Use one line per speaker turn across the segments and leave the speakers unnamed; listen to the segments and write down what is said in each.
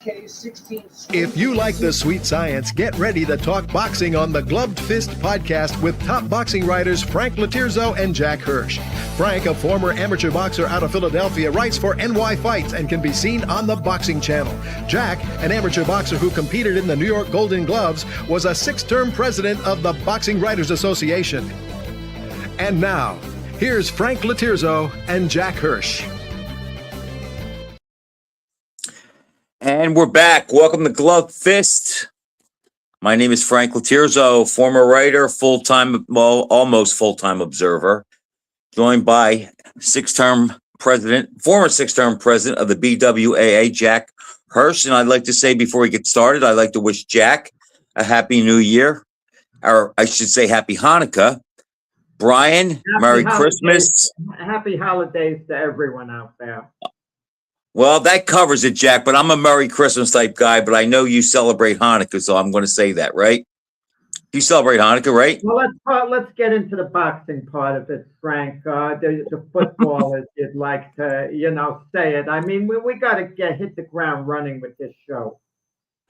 If you like the sweet science, get ready to talk boxing on the Gloved Fist podcast with top boxing writers Frank Latirzo and Jack Hirsch. Frank, a former amateur boxer out of Philadelphia, writes for NY Fights and can be seen on the Boxing Channel. Jack, an amateur boxer who competed in the New York Golden Gloves, was a 6-term president of the Boxing Writers Association. And now, here's Frank Latirzo and Jack Hirsch.
And we're back. Welcome to Gloved Fist. My name is Frank Latirzo, former writer, almost full-time observer, joined by former 6-term president of the BWAA, Jack Hirsch. And I'd like to say before we get started, I'd like to wish Jack a happy new year, or I should say happy Hanukkah. Brian, Merry Christmas.
Happy holidays to everyone out there.
Well, that covers it, Jack, but I'm a Merry Christmas type guy, but I know you celebrate Hanukkah, so I'm going to say that, right? You celebrate Hanukkah, right?
Well, let's get into the boxing part of it, Frank. The football, as you'd like to, say it. I mean, we got to hit the ground running with this show.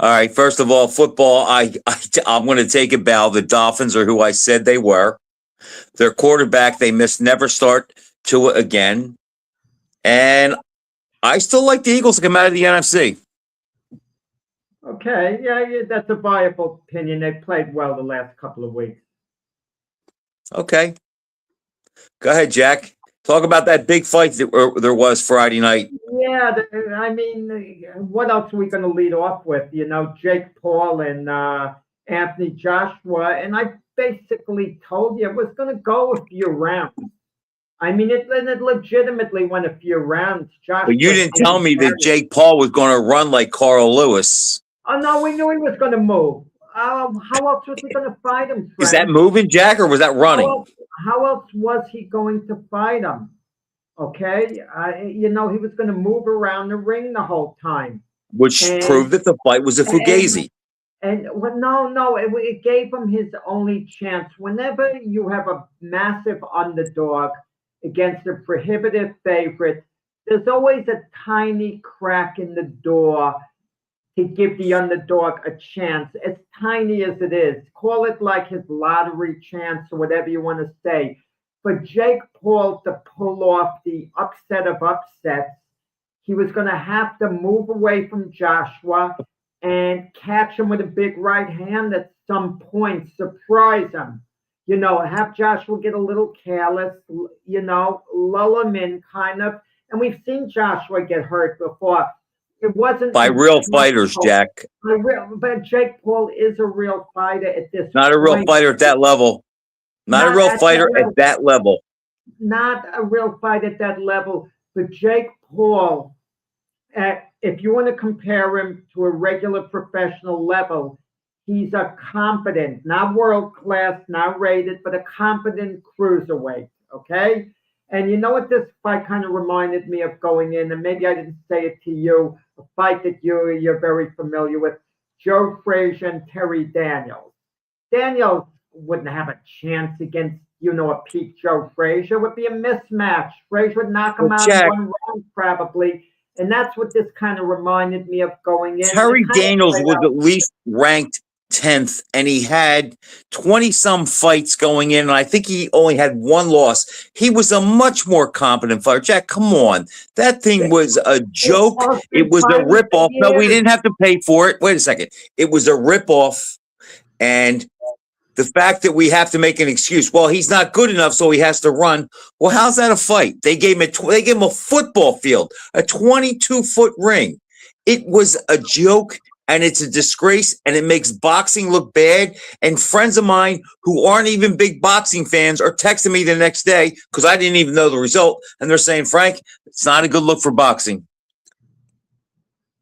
All right, first of all, football, I'm going to take a bow. The Dolphins are who I said they were. Their quarterback, they missed never start to again. And I still like the Eagles to come out of the NFC.
Okay, yeah, that's a viable opinion. They played well the last couple of weeks.
Okay. Go ahead, Jack. Talk about that big fight that there was Friday night.
Yeah, I mean, what else are we going to lead off with? Jake Paul and Anthony Joshua. And I basically told you it was going to go a few rounds. I mean, it legitimately went a few rounds.
But you didn't tell me that Jake Paul was going to run like Carl Lewis.
Oh, no, we knew he was going to move. How else was he going to fight him, Frank?
Is that moving, Jack, or was that running?
How else was he going to fight him? Okay? He was going to move around the ring the whole time.
Which proved that the fight was a fugazi.
No, it gave him his only chance. Whenever you have a massive underdog against a prohibitive favorite, there's always a tiny crack in the door to give the underdog a chance, as tiny as it is. Call it like his lottery chance or whatever you want to say. For Jake Paul to pull off the upset of upsets, he was going to have to move away from Joshua and catch him with a big right hand at some point, surprise him. Have Joshua get a little careless, lull him in kind of. And we've seen Joshua get hurt before. It wasn't
by real fighters, Jack.
But Jake Paul is a real fighter at this point.
Not a real fighter at that level. Not a real fighter at that level.
Not a real fight at that level. But Jake Paul, if you want to compare him to a regular professional level, he's a competent, not world class, not rated, but a competent cruiserweight, okay? And you know what this fight kind of reminded me of going in, and maybe I didn't say it to you, a fight that you're very familiar with, Joe Frazier and Terry Daniels. Daniels wouldn't have a chance against, a peak Joe Frazier. It would be a mismatch. Frazier would knock him out in one round probably. And that's what this kind of reminded me of going in.
Terry Daniels was at least ranked 10th, and he had 20-some fights going in, and I think he only had one loss. He was a much more competent fighter. Jack, come on. That thing was a joke. It was a ripoff. No, we didn't have to pay for it. Wait a second. It was a ripoff, and the fact that we have to make an excuse, well, he's not good enough, so he has to run. Well, how's that a fight? They gave him a football field, a 22-foot ring. It was a joke, and it's a disgrace, and it makes boxing look bad. And friends of mine who aren't even big boxing fans are texting me the next day because I didn't even know the result, and they're saying, Frank, it's not a good look for boxing.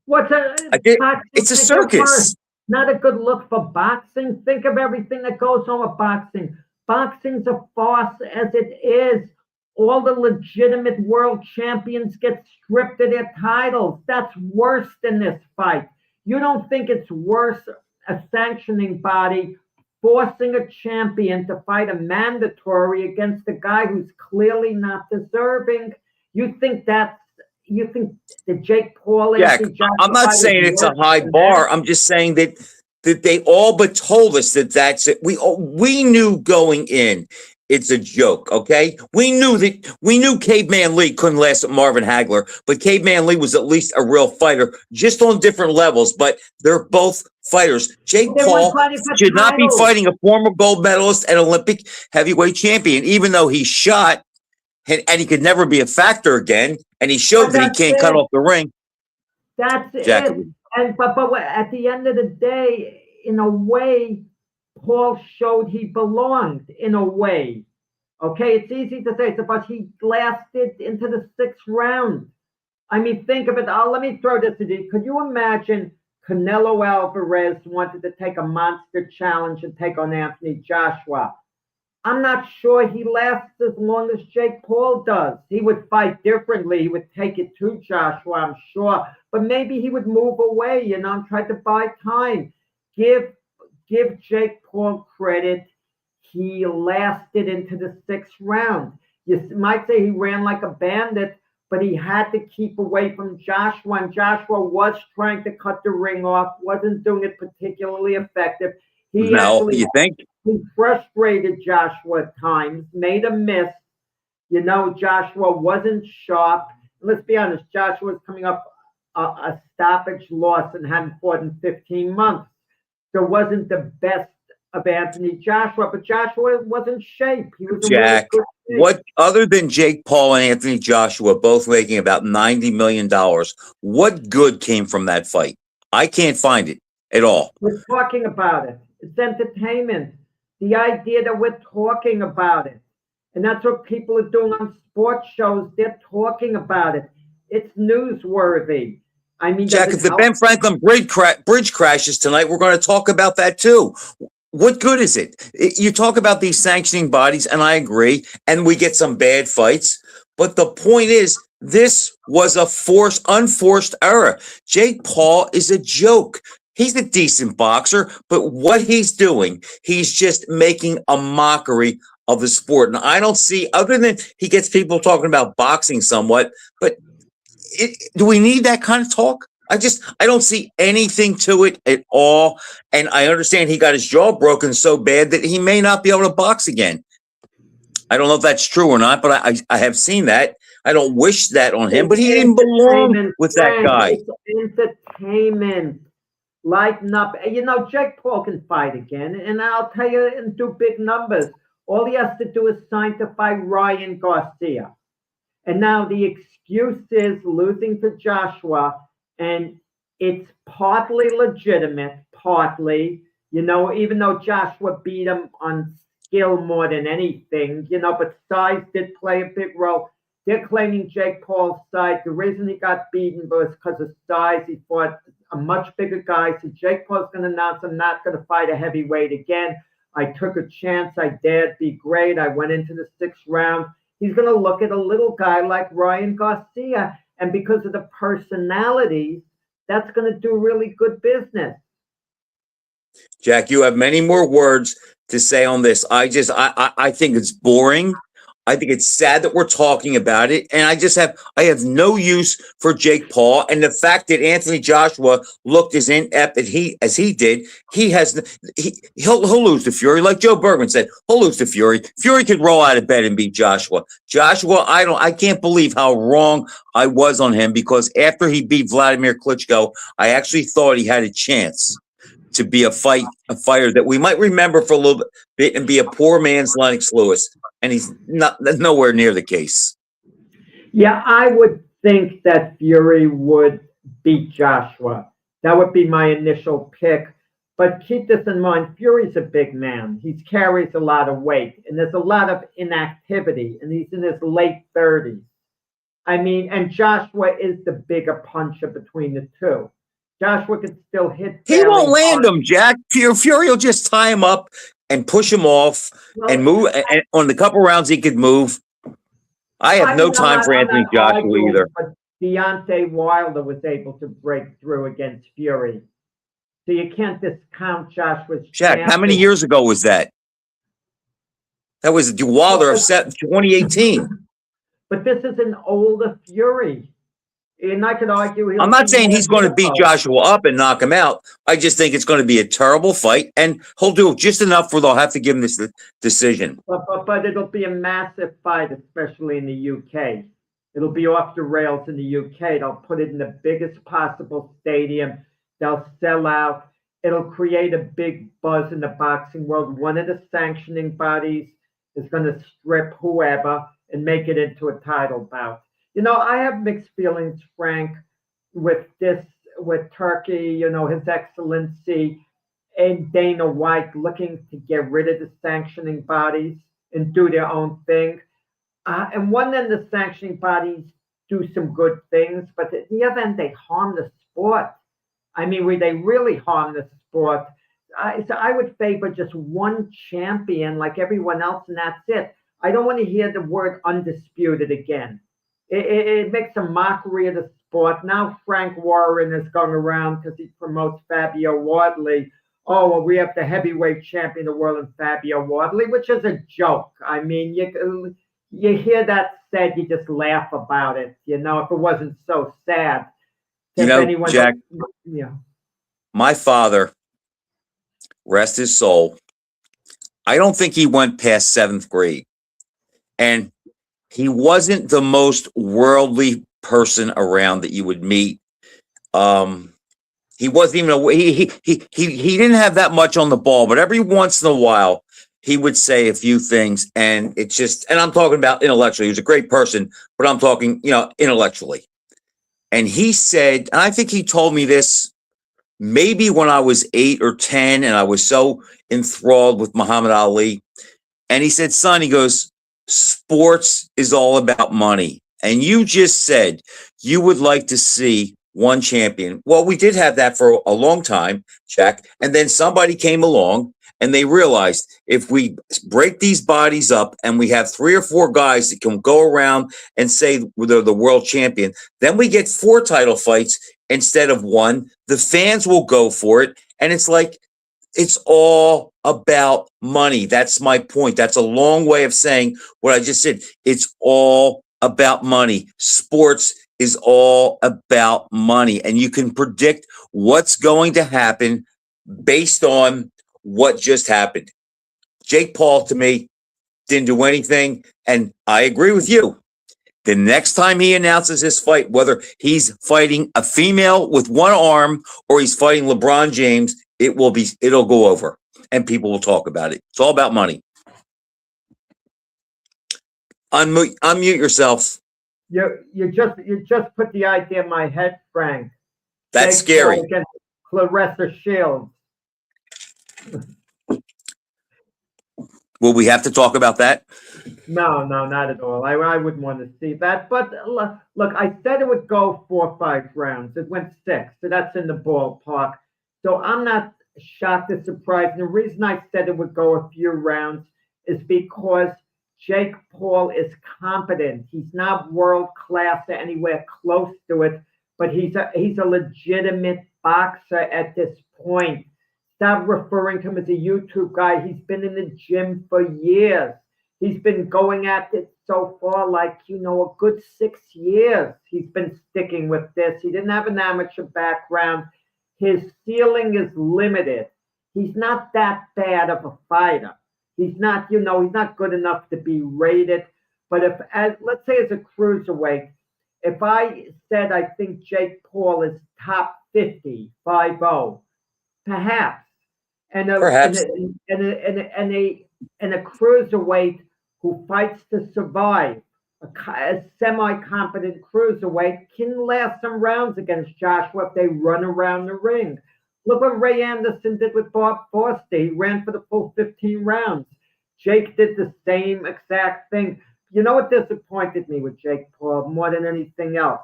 It's a circus.
Not a good look for boxing. Think of everything that goes on with boxing. Boxing's a farce as it is. All the legitimate world champions get stripped of their titles. That's worse than this fight. You don't think it's worse a sanctioning body forcing a champion to fight a mandatory against a guy who's clearly not deserving? You think that's you think that Jake Paul,
Jack,
Anthony Joshua
I'm not
fight is
saying it's a
worse
high
than
bar.
that?
I'm just saying that they all but told us that that's it. We knew going in. It's a joke, okay? We knew Caveman Lee couldn't last at Marvin Hagler, but Caveman Lee was at least a real fighter, just on different levels. But they're both fighters. Jake
They weren't
Paul
fighting for
should not be
titles.
fighting a former gold medalist and Olympic heavyweight champion, even though he shot and he could never be a factor again, and he showed
But
that he
that's
can't cut
it.
off the ring.
That's
Jack,
it. And but at the end of the day, in a way, Paul showed he belonged. In a way, okay, it's easy to say, but he lasted into the 6th round. I mean, think of it. Let me throw this at you. Could you imagine Canelo Alvarez wanted to take a monster challenge and take on Anthony Joshua? I'm not sure he lasts as long as Jake Paul does. He would fight differently. He would take it to Joshua, I'm sure. But maybe he would move away, and try to buy time. Give Jake Paul credit. He lasted into the 6th round. You might say he ran like a bandit, but he had to keep away from Joshua, and Joshua was trying to cut the ring off, wasn't doing it particularly effective. He
no, you think?
He frustrated Joshua at times, made a miss. Joshua wasn't sharp. Let's be honest, Joshua was coming up a stoppage loss and hadn't fought in 15 months. So it wasn't the best of Anthony Joshua, but Joshua was in shape. He was
Jack,
really good shape.
what other than Jake Paul and Anthony Joshua both making about $90 million, what good came from that fight? I can't find it at all.
We're talking about it. It's entertainment. The idea that we're talking about it. And that's what people are doing on sports shows. They're talking about it. It's newsworthy. I mean,
Jack, if the Ben Franklin bridge crashes tonight, we're going to talk about that too. What good is it? You talk about these sanctioning bodies, and I agree, and we get some bad fights. But the point is, this was a unforced error. Jake Paul is a joke. He's a decent boxer, but what he's doing, he's just making a mockery of the sport. And I don't see, other than he gets people talking about boxing somewhat, but do we need that kind of talk? I don't see anything to it at all. And I understand he got his jaw broken so bad that he may not be able to box again. I don't know if that's true or not, but I have seen that. I don't wish that on him, but he didn't belong with that guy.
It's entertainment. Lighten up. Jake Paul can fight again, and I'll tell you, and do big numbers. All he has to do is sign to fight Ryan Garcia. And now the excuse is losing to Joshua, and it's partly legitimate, partly, even though Joshua beat him on skill more than anything, but size did play a big role. They're claiming Jake Paul's side. The reason he got beaten was because of size. He fought a much bigger guy. So Jake Paul's going to announce, I'm not going to fight a heavyweight again. I took a chance. I dared be great. I went into the 6th round. He's going to look at a little guy like Ryan Garcia. And because of the personalities, that's going to do really good business.
Jack, you have many more words to say on this. I think it's boring. I think it's sad that we're talking about it, and I have no use for Jake Paul, and the fact that Anthony Joshua looked as inept as he did, he'll lose to Fury, like Joe Bergman said. He'll lose to Fury. Fury could roll out of bed and beat Joshua. Joshua, I can't believe how wrong I was on him, because after he beat Vladimir Klitschko, I actually thought he had a chance to be a fighter that we might remember for a little bit and be a poor man's Lennox Lewis. And he's nowhere near the case.
Yeah, I would think that Fury would beat Joshua. That would be my initial pick. But keep this in mind, Fury's a big man. He carries a lot of weight, and there's a lot of inactivity, and he's in his late 30s. I mean, and Joshua is the bigger puncher between the two. Joshua could still hit.
He won't land him, Jack. Fury will just tie him up and push him off and move. And on the couple rounds he could move. I have no time for Anthony Joshua either.
But Deontay Wilder was able to break through against Fury. So you can't discount Joshua's
Jack, how many years ago was that? That was Wilder of 2018.
But this is an older Fury. And I could argue
I'm not saying he's going to beat Joshua up and knock him out. I just think it's going to be a terrible fight, and he'll do just enough where they'll have to give him this decision.
But it'll be a massive fight, especially in the UK. It'll be off the rails in the UK. They'll put it in the biggest possible stadium. They'll sell out. It'll create a big buzz in the boxing world. One of the sanctioning bodies is going to strip whoever and make it into a title bout. I have mixed feelings, Frank, with Turkey, His Excellency and Dana White looking to get rid of the sanctioning bodies and do their own thing. And one end, the sanctioning bodies do some good things, but at the other end, they harm the sport. I mean, where they really harm the sport. So I would favor just one champion like everyone else, and that's it. I don't want to hear the word undisputed again. It makes a mockery of the sport. Now Frank Warren is going around because he promotes Fabio Wardley. Oh, well, we have the heavyweight champion of the world in Fabio Wardley, which is a joke. I mean, you hear that said, you just laugh about it, if it wasn't so sad.
Jack, my father, rest his soul, I don't think he went past 7th grade. And he wasn't the most worldly person around that you would meet. He wasn't even he didn't have that much on the ball, but every once in a while he would say a few things, and it's just, and I'm talking about intellectually. He was a great person, but I'm talking, intellectually. And he said, and I think he told me this maybe when I was 8 or 10, and I was so enthralled with Muhammad Ali. And he said, son, he goes, sports is all about money. And you just said you would like to see one champion. Well, we did have that for a long time, Jack. And then somebody came along and they realized if we break these bodies up and we have 3 or 4 guys that can go around and say they're the world champion, then we get 4 title fights instead of 1. The fans will go for it. And it's like, it's all about money. That's my point. That's a long way of saying what I just said. It's all about money. Sports is all about money. And you can predict what's going to happen based on what just happened. Jake Paul, to me, didn't do anything. And I agree with you. The next time he announces his fight, whether he's fighting a female with one arm or he's fighting LeBron James, it'll go over and people will talk about it. It's all about money. Unmute yourself.
You just put the idea in my head, Frank.
That's scary.
Against Clarissa Shields.
Will we have to talk about that?
No, not at all. I wouldn't want to see that. But look, I said it would go 4 or 5 rounds. It went 6, so that's in the ballpark. So I'm not shocked or surprised. And the reason I said it would go a few rounds is because Jake Paul is competent. He's not world class or anywhere close to it, but he's a legitimate boxer at this point. Stop referring to him as a YouTube guy. He's been in the gym for years. He's been going at it so far, like, a good 6 years. He's been sticking with this. He didn't have an amateur background. His ceiling is limited. He's not that bad of a fighter. He's not, he's not good enough to be rated. But let's say as a cruiserweight, if I said I think Jake Paul is top 50, 5-0, perhaps.
Perhaps.
And a cruiserweight who fights to survive, a semi-competent cruiserweight, can last some rounds against Joshua if they run around the ring. Look what Ray Anderson did with Bob Foster. He ran for the full 15 rounds. Jake did the same exact thing. You know what disappointed me with Jake Paul more than anything else?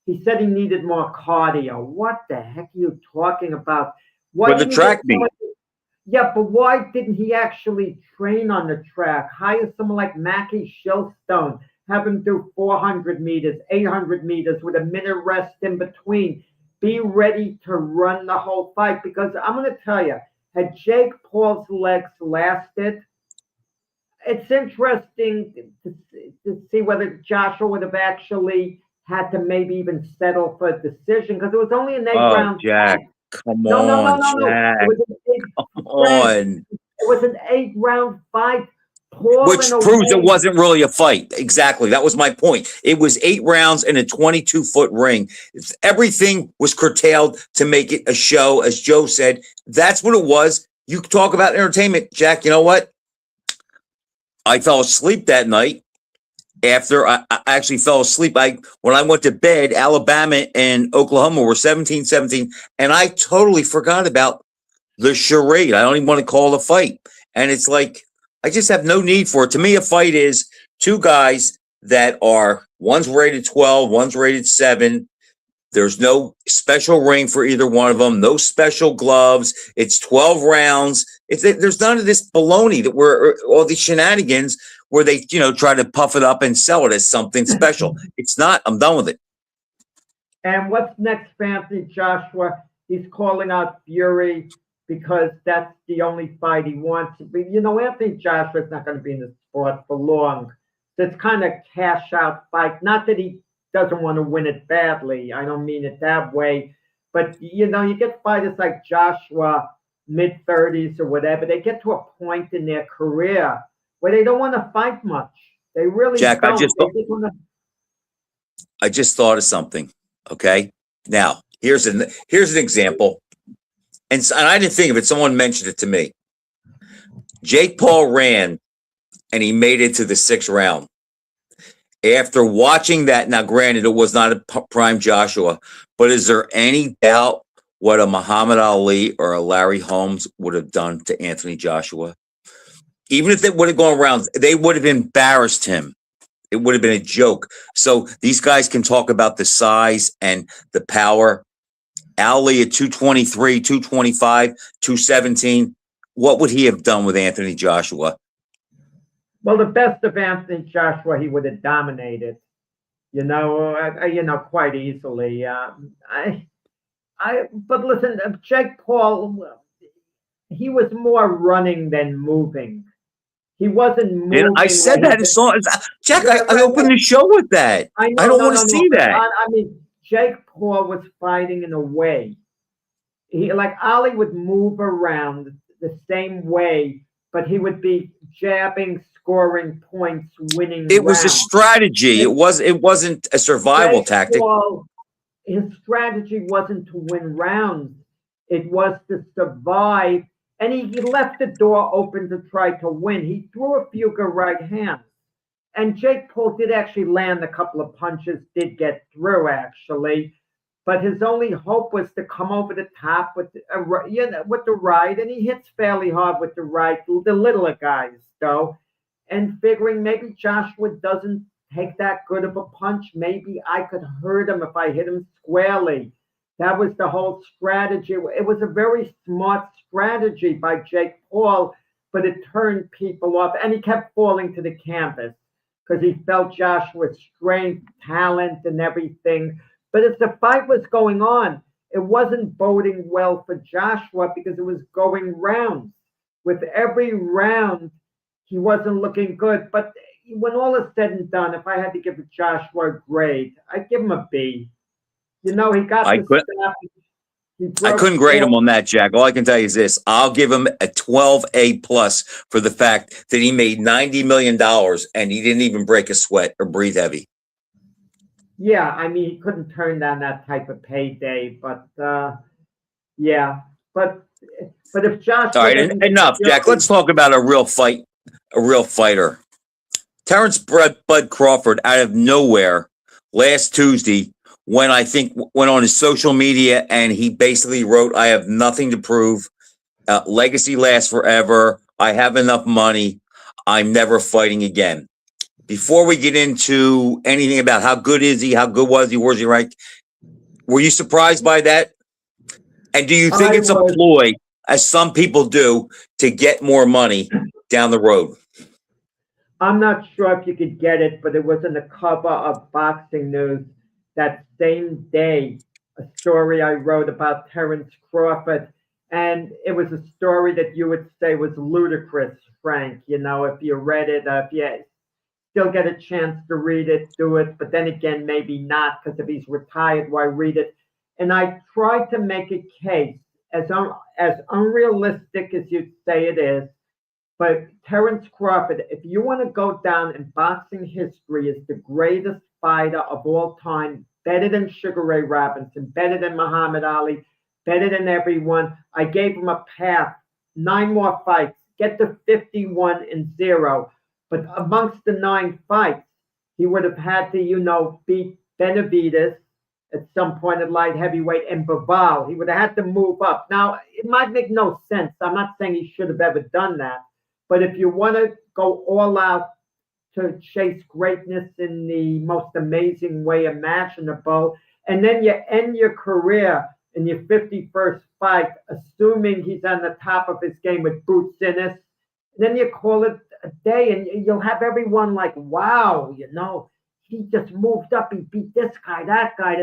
He said he needed more cardio. What the heck are you talking about?
With the track meet.
Yeah, but why didn't he actually train on the track? Hire someone like Mackie Shilstone. Have him do 400 meters, 800 meters with a minute rest in between. Be ready to run the whole fight. Because I'm going to tell you, had Jake Paul's legs lasted, it's interesting to see whether Joshua would have actually had to maybe even settle for a decision because it was only an 8 round
Jack,
fight.
come
No, no, no,
on,
no, no. It
Jack,
was an
come
Frank,
on.
it was an 8 round fight. Paul in
Which
a
proves it
way.
wasn't really a fight. Exactly. That was my point. It was 8 rounds in a 22-foot ring. Everything was curtailed to make it a show, as Joe said. That's what it was. You talk about entertainment, Jack. You know what? I fell asleep that night. After I actually fell asleep, when I went to bed, Alabama and Oklahoma were 17-17, and I totally forgot about the charade. I don't even want to call it a fight. And it's like, I just have no need for it. To me, a fight is two guys that are, one's rated 12, one's rated 7. There's no special ring for either one of them, no special gloves. It's 12 rounds. There's none of this baloney that all these shenanigans where they, try to puff it up and sell it as something special. It's not. I'm done with it.
And what's next for Anthony Joshua? He's calling out Fury because that's the only fight he wants. But, Anthony Joshua's not going to be in the sport for long. So it's kind of cash out fight. Not that he doesn't want to win it badly. I don't mean it that way. But, you get fighters like Joshua, mid-30s or whatever, they get to a point in their career where they don't want to fight much. They really
Jack,
don't.
I just thought of something. Okay. Now, here's an example. And I didn't think of it. Someone mentioned it to me. Jake Paul ran and he made it to the 6th round. After watching that, now granted, it was not a prime Joshua, but is there any doubt what a Muhammad Ali or a Larry Holmes would have done to Anthony Joshua? Even if they would have gone rounds, they would have embarrassed him. It would have been a joke. So these guys can talk about the size and the power. Ali at 223, 225, 217. What would he have done with Anthony Joshua?
Well, the best of Anthony Joshua, he would have dominated, quite easily. But listen, Jake Paul, he was more running than moving. He wasn't moving.
And I said that as long as Jack, I opened the show with that. I don't want to see that.
I mean, Jake Paul was fighting in a way. Like Ali would move around the same way, but he would be jabbing, scoring points, winning.
It was a strategy. It wasn't a survival tactic.
Paul, his strategy wasn't to win rounds. It was to survive. And he left the door open to try to win. He threw a few good right hands. And Jake Paul did actually land a couple of punches, did get through actually. But his only hope was to come over the top with the right. And he hits fairly hard with the right, the littler guys, though. And figuring maybe Joshua doesn't take that good of a punch. Maybe I could hurt him if I hit him squarely. That was the whole strategy. It was a very smart strategy by Jake Paul, but it turned people off. And he kept falling to the canvas because he felt Joshua's strength, talent, and everything. But as the fight was going on, it wasn't boding well for Joshua because it was going rounds. With every round, he wasn't looking good. But when all is said and done, if I had to give Joshua a grade, I'd give him a B. He got
I couldn't grade him on that, Jack. All I can tell you is this. I'll give him a 12A plus for the fact that he made $90 million and he didn't even break a sweat or breathe heavy.
Yeah, I mean, he couldn't turn down that type of payday, but yeah. But if Josh...
All right, enough, Jack. Let's talk about a real fighter. Terrence Bud Crawford, out of nowhere, last Tuesday, went on his social media and he basically wrote, "I have nothing to prove. Legacy lasts forever. I have enough money. I'm never fighting again." Before we get into anything about how good is he, how good was he, where's he ranked, were you surprised by that? And do you think it's a ploy, as some people do, to get more money down the road?
I'm not sure if you could get it, but it was in the cover of Boxing News that same day, a story I wrote about Terrence Crawford. And it was a story that you would say was ludicrous, Frank, if you read it, still get a chance to read it, do it, but then again, maybe not, because if he's retired, why read it? And I tried to make a case, as unrealistic as you'd say it is, but Terence Crawford, if you want to go down in boxing history as the greatest fighter of all time, better than Sugar Ray Robinson, better than Muhammad Ali, better than everyone, I gave him a path, 9 more fights, get to 51-0. But amongst the 9 fights, he would have had to, beat Benavidez at some point at light heavyweight and Bivol. He would have had to move up. Now, it might make no sense. I'm not saying he should have ever done that. But if you want to go all out to chase greatness in the most amazing way imaginable, and then you end your career in your 51st fight, assuming he's on the top of his game with Boots Ennis, then you call it a day, and you'll have everyone like, wow, he just moved up. He beat this guy, that guy.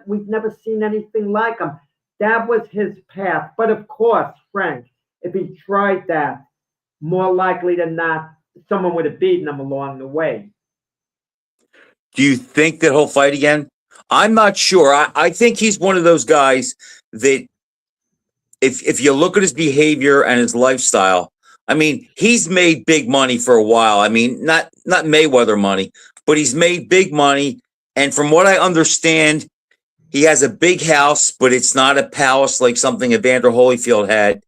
We've never seen anything like him. That was his path. But of course, Frank, if he tried that, more likely than not, someone would have beaten him along the way.
Do you think that he'll fight again? I'm not sure. I think he's one of those guys that if you look at his behavior and his lifestyle, I mean, he's made big money for a while. I mean, not Mayweather money, but he's made big money. And from what I understand, he has a big house, but it's not a palace like something Evander Holyfield had.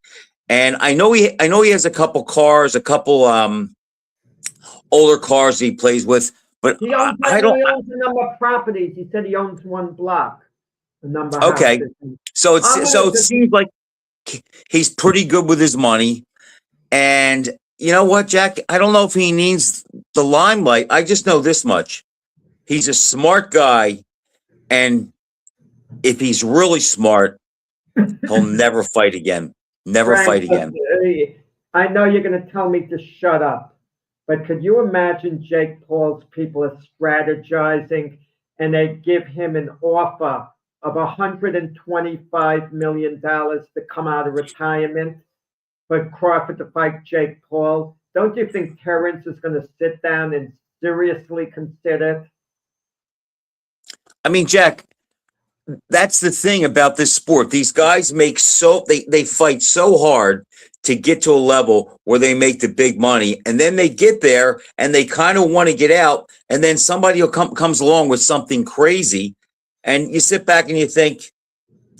And I know he has a couple cars, a couple older cars he plays with, but
he owns,
I don't.
He owns a number of properties. He said he owns 1 block. A number of
Okay,
houses.
so it seems like he's pretty good with his money. And you know what, Jack? I don't know if he needs the limelight. I just know this much: he's a smart guy, and if he's really smart, he'll never fight again. Never
Frank,
fight again.
I know you're going to tell me to shut up, but could you imagine Jake Paul's people are strategizing and they give him an offer of $125 million to come out of retirement for Crawford to fight Jake Paul? Don't you think Terence is going to sit down and seriously consider it?
I mean, Jack, that's the thing about this sport. These guys they fight so hard to get to a level where they make the big money, and then they get there and they kind of want to get out, and then somebody comes along with something crazy, and you sit back and you think,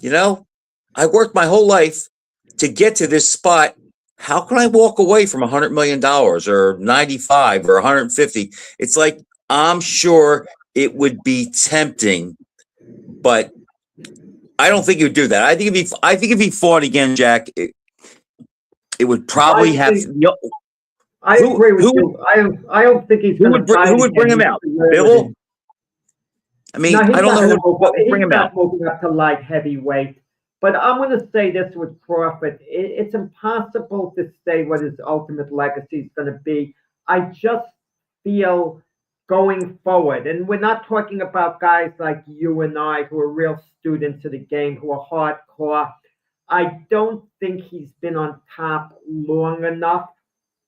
I worked my whole life to get to this spot. How can I walk away from $100 million or 95 or 150? It's like, I'm sure it would be tempting, but I don't think he would do that. I think if he fought again, Jack, it would probably have.
I agree with you. I don't think he's going to fight.
Who would bring him out? Bill? I mean, I don't know who would bring him out.
He's not moving up to light heavyweight. But I'm going to say this with Crawford. It's impossible to say what his ultimate legacy is going to be. I just feel going forward, and we're not talking about guys like you and I who are real students of the game, who are hardcore. I don't think he's been on top long enough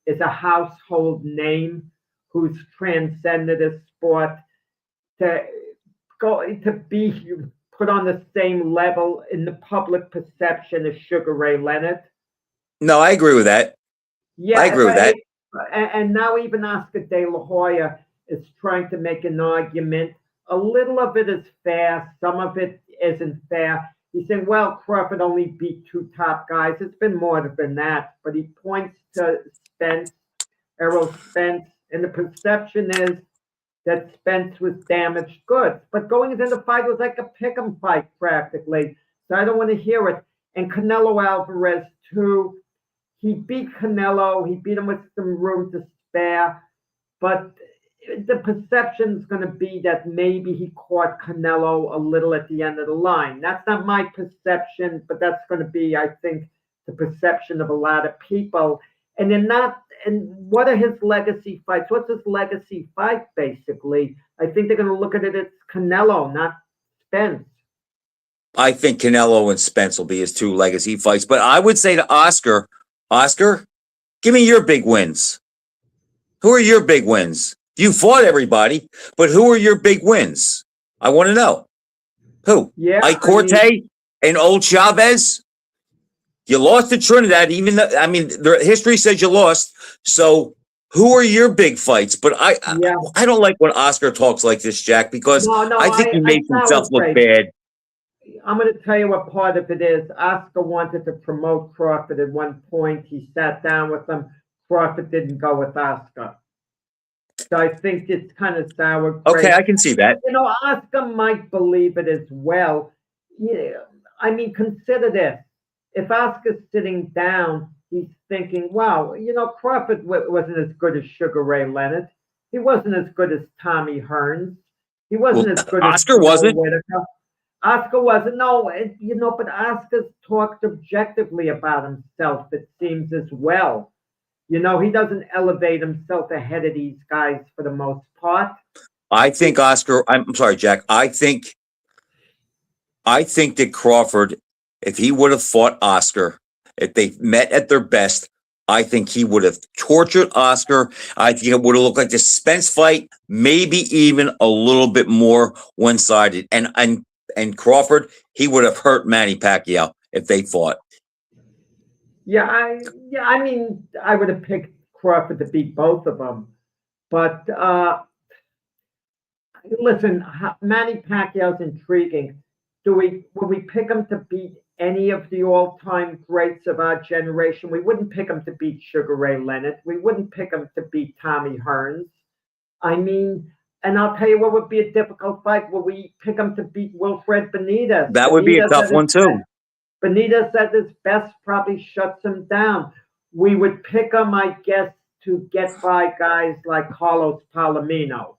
as a household name who's transcended a sport to be put on the same level in the public perception as Sugar Ray Leonard.
No, I agree with that.
Yeah,
I agree with that.
And now even Oscar De La Hoya is trying to make an argument. A little of it is fair. Some of it isn't fair. He's saying, well, Crawford only beat 2 top guys. It's been more than that. But he points to Errol Spence, and the perception is that Spence was damaged goods. But going into the fight, it was like a pick'em fight practically. So I don't want to hear it. And Canelo Alvarez, too. He beat Canelo. He beat him with some room to spare. But the perception is going to be that maybe he caught Canelo a little at the end of the line. That's not my perception, but that's going to be, I think, the perception of a lot of people. And they're not. And what are his legacy fights? What's his legacy fight, basically? I think they're going to look at it as Canelo, not Spence.
I think Canelo and Spence will be his 2 legacy fights. But I would say to Oscar, give me your big wins. Who are your big wins? You fought everybody, but who are your big wins? I want to know. Who?
Yeah,
Ike Corte and old Chavez? You lost to Trinidad, even though, I mean, the history says you lost. So who are your big fights? But
yeah.
I don't like when Oscar talks like this, Jack, because
No,
I think he
I
makes himself
sour
look
grapes.
bad.
I'm going to tell you what part of it is. Oscar wanted to promote Crawford at one point. He sat down with him. Crawford didn't go with Oscar. So I think it's kind of sour
Okay,
grapes.
I can see that.
You know, Oscar might believe it as well. Yeah, I mean, consider this. If Oscar's sitting down, he's thinking, wow, you know, Crawford wasn't as good as Sugar Ray Leonard. He wasn't as good as Tommy Hearns. He wasn't
Well,
as good as
Oscar
Pernell
wasn't.
Whitaker. Oscar wasn't. No, you know, but Oscar's talked objectively about himself, it seems, as well. You know, he doesn't elevate himself ahead of these guys for the most part.
I think Oscar, I'm sorry, Jack. I think that Crawford, if he would have fought Oscar, if they met at their best, I think he would have tortured Oscar. I think it would have looked like the Spence fight, maybe even a little bit more one-sided. And Crawford, he would have hurt Manny Pacquiao if they fought.
Yeah, I mean, I would have picked Crawford to beat both of them. But listen, Manny Pacquiao's intriguing. Would we pick him to beat any of the all-time greats of our generation? We wouldn't pick him to beat Sugar Ray Leonard. We wouldn't pick him to beat Tommy Hearns. I mean, and I'll tell you what would be a difficult fight. Will we pick him to beat Wilfred Benitez?
That would be a tough one too.
Benitez at his best probably shuts him down. We would pick him, I guess, to get by guys like Carlos Palomino.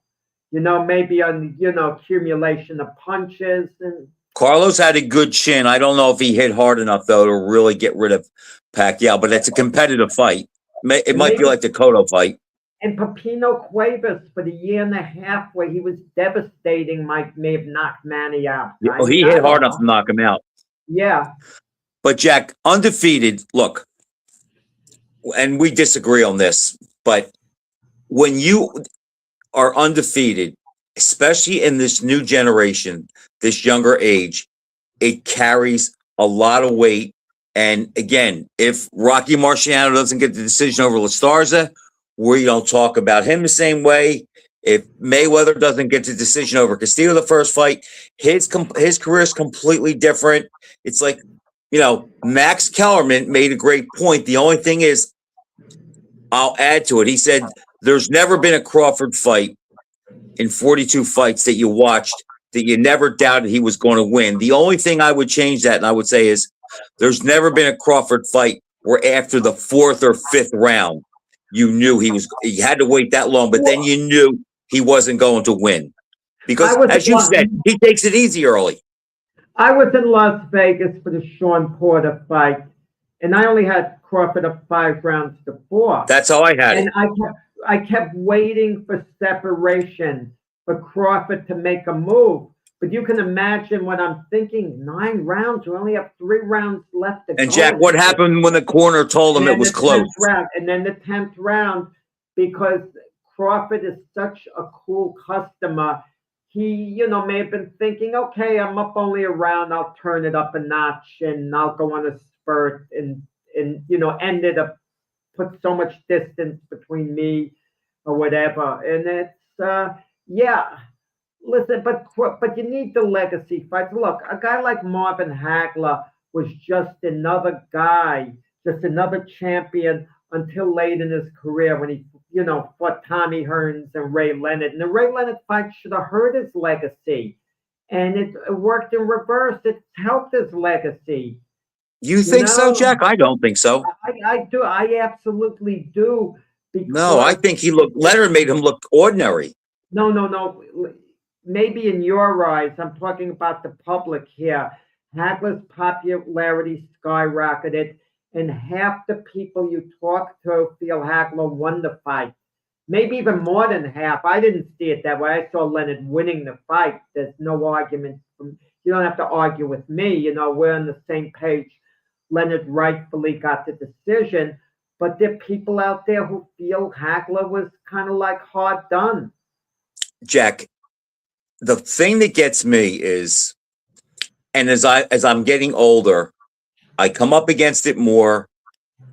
You know, maybe on, you know, accumulation of punches. And
Carlos had a good chin. I don't know if he hit hard enough though to really get rid of Pacquiao, but it's a competitive fight. It might be like the Cotto fight.
And Pepino Cuevas for the year and a half where he was devastating may have knocked Manny out.
Well, he hit hard enough to knock him out.
Yeah.
But Jack, undefeated, look, and we disagree on this, but when you are undefeated, especially in this new generation, this younger age, it carries a lot of weight. And again, if Rocky Marciano doesn't get the decision over La Starza, we don't talk about him the same way. If Mayweather doesn't get the decision over Castillo the first fight, his career is completely different. It's like, you know, Max Kellerman made a great point. The only thing is, I'll add to it. He said, there's never been a Crawford fight in 42 fights that you watched that you never doubted he was going to win. The only thing I would change that, and I would say, is there's never been a Crawford fight where after the fourth or fifth round, you knew he had to wait that long, but then you knew he wasn't going to win. Because, as you said, he takes it easy early.
I was in Las Vegas for the Sean Porter fight, and I only had Crawford up 5 rounds to 4.
That's how I had it.
And I kept waiting for separation for Crawford to make a move. But you can imagine what I'm thinking. 9 rounds. We only have 3 rounds left to go.
And Jack, what happened when the corner told him it was close?
And then the 10th round, because Crawford is such a cool customer, he, you know, may have been thinking, okay, I'm up only a round, I'll turn it up a notch and I'll go on a spurt and you know, end it up, put so much distance between me or whatever. And it's, yeah, listen, but you need the legacy fights. Look, a guy like Marvin Hagler was just another guy, just another champion until late in his career when he, you know, fought Tommy Hearns and Ray Leonard. And the Ray Leonard fight should have hurt his legacy. And it worked in reverse. It helped his legacy.
You think so, Jack? I don't think so.
I do. I absolutely do.
No, I think Leonard made him look ordinary.
No. Maybe in your eyes, I'm talking about the public here. Hagler's popularity skyrocketed, and half the people you talk to feel Hagler won the fight. Maybe even more than half. I didn't see it that way. I saw Leonard winning the fight. There's no argument. You don't have to argue with me. You know, we're on the same page. Leonard rightfully got the decision. but there are people out there who feel Hagler was kind of like hard done.
Jack, the thing that gets me is, and as I'm getting older, I come up against it more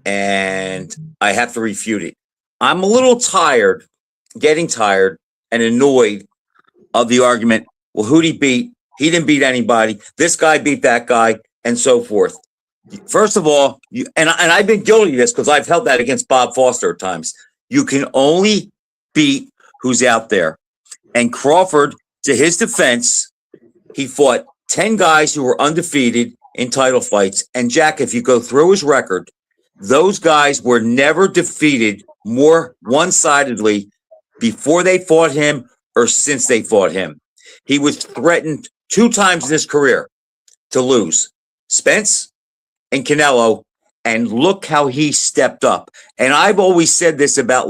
and I have to refute it. I'm a little tired, getting tired and annoyed of the argument. Well, who'd he beat? He didn't beat anybody. This guy beat that guy, and so forth. First of all, and I've been guilty of this because I've held that against Bob Foster at times. You can only beat who's out there. And Crawford, to his defense, he fought 10 guys who were undefeated in title fights. And Jack, if you go through his record, those guys were never defeated more one-sidedly before they fought him or since they fought him. He was threatened 2 times in his career to lose. Spence and Canelo, and look how he stepped up. And I've always said this about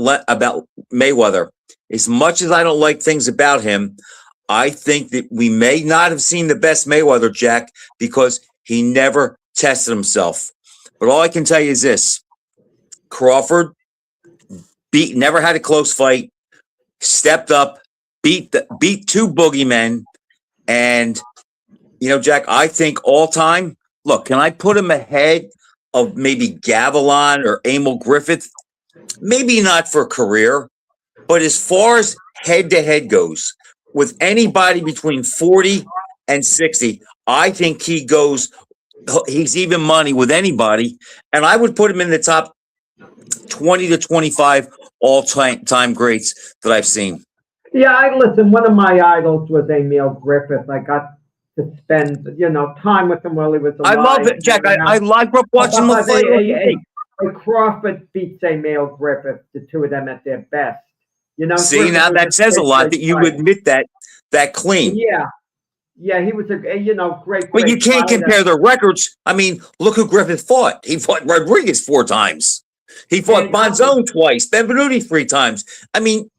Mayweather. As much as I don't like things about him, I think that we may not have seen the best Mayweather, Jack, because he never tested himself. But all I can tell you is this: Crawford never had a close fight, stepped up, beat 2 boogeymen, and Jack, I think all time. Look, can I put him ahead of maybe Gavilan or Emil Griffith? Maybe not for career, but as far as head-to-head goes, with anybody between 40 and 60, I think he's even money with anybody, and I would put him in the top 20 to 25 all-time greats that I've seen.
Yeah, listen, one of my idols was Emil Griffith. I got to spend, time with him while he was alive.
I love it, Jack. I grew up watching him fight.
Crawford beats Emil Griffith, the two of them at their best.
See,
Griffith
now that says a lot that you admit that clean.
Yeah, he was a great.
But you can't compare their records. I mean, look who Griffith fought. He fought Rodriguez 4 times. He fought Bonzone twice, Benvenuti 3 times. I mean,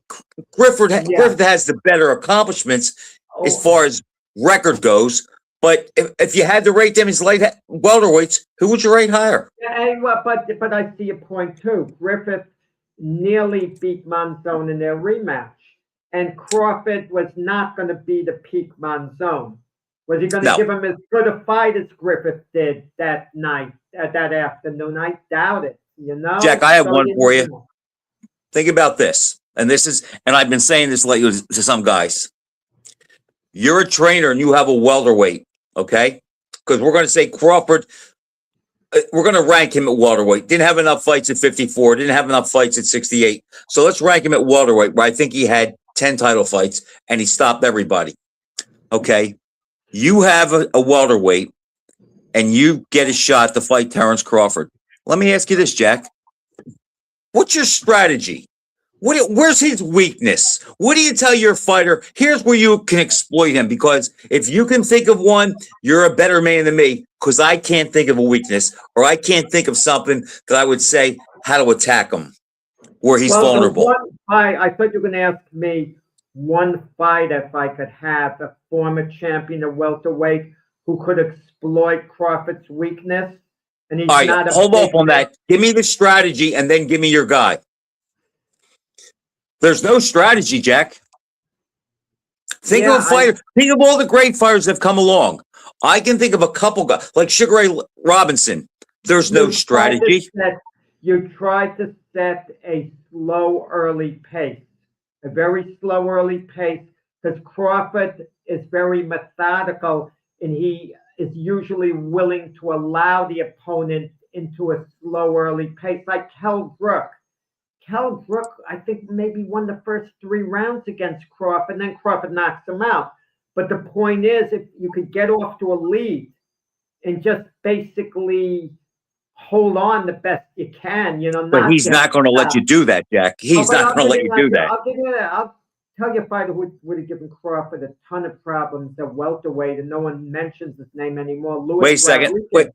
Griffith has the better accomplishments as far as record goes. But if you had to rate them as light welterweights, who would you rate higher?
Yeah, but I see a point too. Griffith nearly beat Monzon in their rematch, and Crawford was not going to be the peak Monzon. Was he going to give him as good a fight as Griffith did that night, that afternoon? I doubt it.
Jack, I have one for you. Think about this, and I've been saying this lately to some guys. You're a trainer and you have a welterweight, okay? Because we're going to say Crawford, we're going to rank him at welterweight. Didn't have enough fights at 54, didn't have enough fights at 68. So let's rank him at welterweight, where I think he had 10 title fights and he stopped everybody. Okay? You have a welterweight and you get a shot to fight Terrence Crawford. Let me ask you this, Jack. What's your strategy? Where's his weakness? What do you tell your fighter? Here's where you can exploit him, because if you can think of one, you're a better man than me, because I can't think of a weakness, or I can't think of something that I would say how to attack him where he's vulnerable.
I thought you were going to ask me one fight if I could have a former champion of welterweight who could exploit Crawford's weakness. And he's not
hold off on that. Give me the strategy and then give me your guy. There's no strategy, Jack. Think of a fighter. Think of all the great fighters that have come along. I can think of a couple guys like Sugar Ray Robinson. There's no strategy.
You tried to set a slow early pace, a very slow early pace, because Crawford is very methodical and he is usually willing to allow the opponent into a slow early pace, like Kell Brook. Kell Brook, I think, maybe won the first 3 rounds against Crawford, and then Crawford knocks him out. But the point is, if you could get off to a lead and just basically hold on the best you can,
But he's not going to let you do that, Jack. He's not going to let you do that.
I'll tell you a fighter who would have given Crawford a ton of problems at welterweight, and no one mentions his name anymore.
Wait a second. Wait.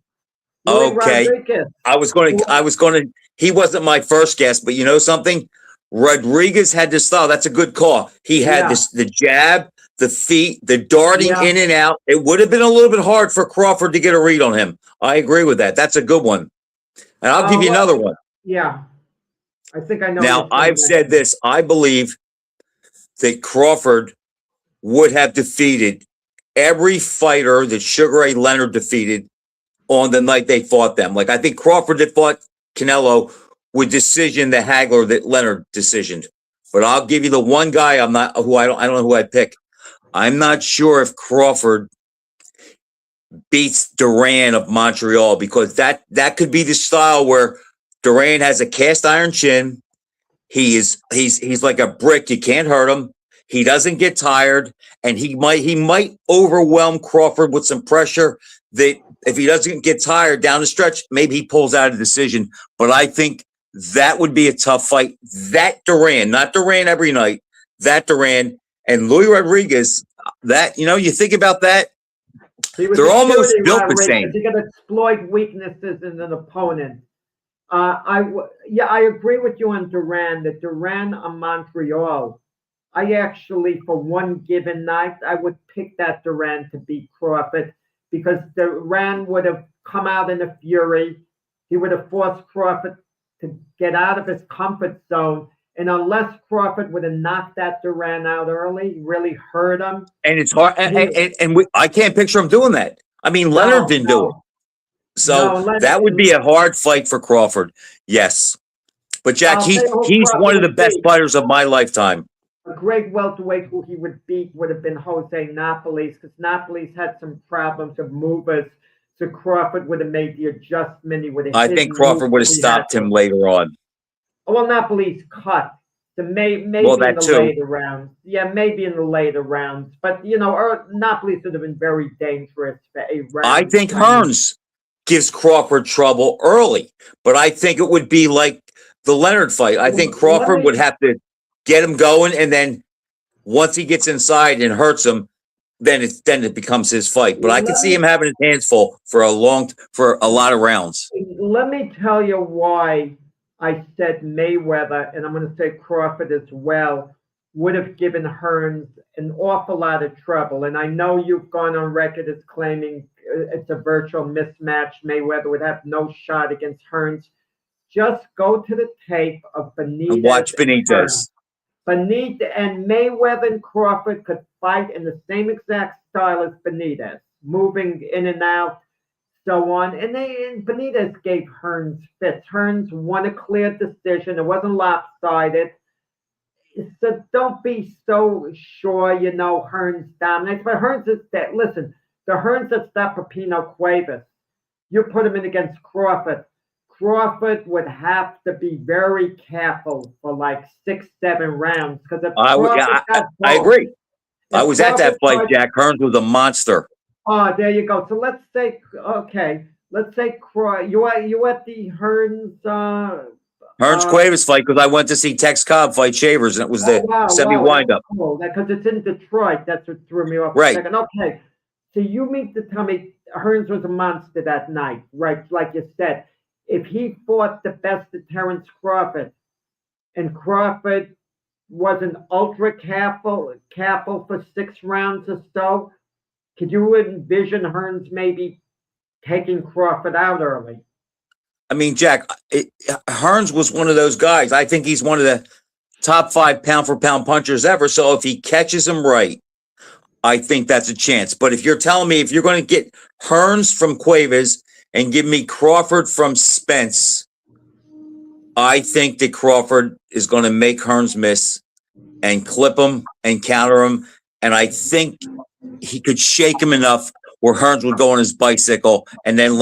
Okay.
Rodriguez.
I was going to, he wasn't my first guess, but you know something? Rodriguez had this style. That's a good call. He had the jab, the feet, the darting in and out. It would have been a little bit hard for Crawford to get a read on him. I agree with that. That's a good one. And I'll give you another one.
Yeah, I think I know.
Now,
what you're
I've said this. I believe that Crawford would have defeated every fighter that Sugar Ray Leonard defeated on the night they fought them. Like, I think Crawford that fought Canelo would decision the Hagler that Leonard decisioned. But I'll give you the one guy I don't know who I'd pick. I'm not sure if Crawford beats Duran of Montreal, because that could be the style where Duran has a cast iron chin. He's like a brick. You can't hurt him. He doesn't get tired, and he might overwhelm Crawford with some pressure that if he doesn't get tired down the stretch, maybe he pulls out a decision. But I think that would be a tough fight. That Duran, not Duran every night, that Duran and Louis Rodriguez, that, you think about that, they're almost built the same.
You can exploit weaknesses in an opponent. I agree with you on Duran. That Duran on Montreal, I actually, for one given night, I would pick that Duran to beat Crawford, because Duran would have come out in a fury. He would have forced Crawford to get out of his comfort zone. And unless Crawford would have knocked that Duran out early, really hurt him.
And it's hard. I can't picture him doing that. I mean, Leonard didn't do it. So that would be a hard fight for Crawford. Yes. But Jack, he's one of the best fighters of my lifetime.
A great welterweight who he would beat would have been Jose Napoles, because Napoles had some problems of movers. So Crawford would have made the adjustment. He would have.
I think Crawford would have stopped him later on.
Well, Napoles cut. So maybe in the later rounds. Yeah, maybe in the later rounds. But, Napoles would have been very dangerous for a round.
I think Hearns gives Crawford trouble early, but I think it would be like the Leonard fight. I think Crawford would have to get him going, and then once he gets inside and hurts him, then it becomes his fight. But I can see him having his hands full for a lot of rounds.
Let me tell you why I said Mayweather, and I'm going to say Crawford as well, would have given Hearns an awful lot of trouble. And I know you've gone on record as claiming it's a virtual mismatch. Mayweather would have no shot against Hearns. Just go to the tape of Benitez.
And watch Benitez.
Benitez and Mayweather and Crawford could fight in the same exact style as Benitez, moving in and out, so on. And Benitez gave Hearns fits. Hearns won a clear decision. It wasn't lopsided. So don't be so sure, Hearns dominates. But Hearns is that. Listen, the Hearns that stopped Pepino Cuevas, you put him in against Crawford. Crawford would have to be very careful for like 6-7 rounds, because
I agree. I was at that fight, Jack. Hearns was a monster.
Oh, there you go. So let's say you at the
Hearns Cuevas fight, because I went to see Tex Cobb fight Shavers, and it was the semi windup.
Cool. Because it's in Detroit. That's what threw me off.
Right.
A second. Okay. So you mean to tell me Hearns was a monster that night, right? Like you said. If he fought the best of Terence Crawford, and Crawford wasn't ultra careful for 6 rounds or so, could you envision Hearns maybe taking Crawford out early?
I mean, Jack, Hearns was one of those guys. I think he's one of the top 5 pound-for-pound punchers ever. So if he catches him right, I think that's a chance. But if you're telling me if you're going to get Hearns from Cuevas and give me Crawford from Spence, I think that Crawford is going to make Hearns miss and clip him and counter him. And I think he could shake him enough where Hearns would go on his bicycle, and then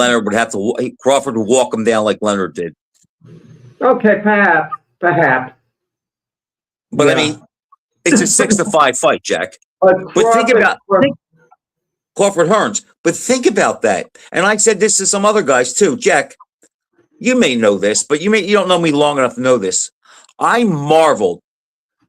Crawford would walk him down like Leonard did.
Okay, perhaps.
But I mean, it's a 6-5 fight, Jack. But think about Crawford Hearns. But think about that. And I said this to some other guys too. Jack, you may know this, but you don't know me long enough to know this. I marveled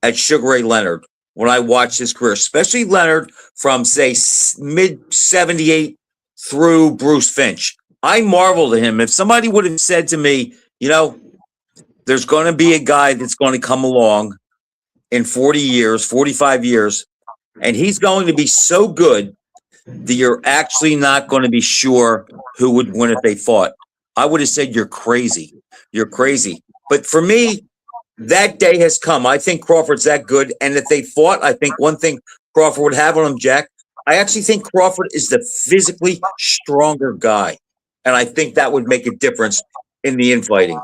at Sugar Ray Leonard when I watched his career, especially Leonard from, say, mid-78 through Bruce Finch. I marveled at him. If somebody would have said to me, there's going to be a guy that's going to come along in 40 years, 45 years, and he's going to be so good that you're actually not going to be sure who would win if they fought, I would have said, you're crazy. You're crazy. But for me, that day has come. I think Crawford's that good. And if they fought, I think one thing Crawford would have on him, Jack, I actually think Crawford is the physically stronger guy. And I think that would make a difference in the infighting.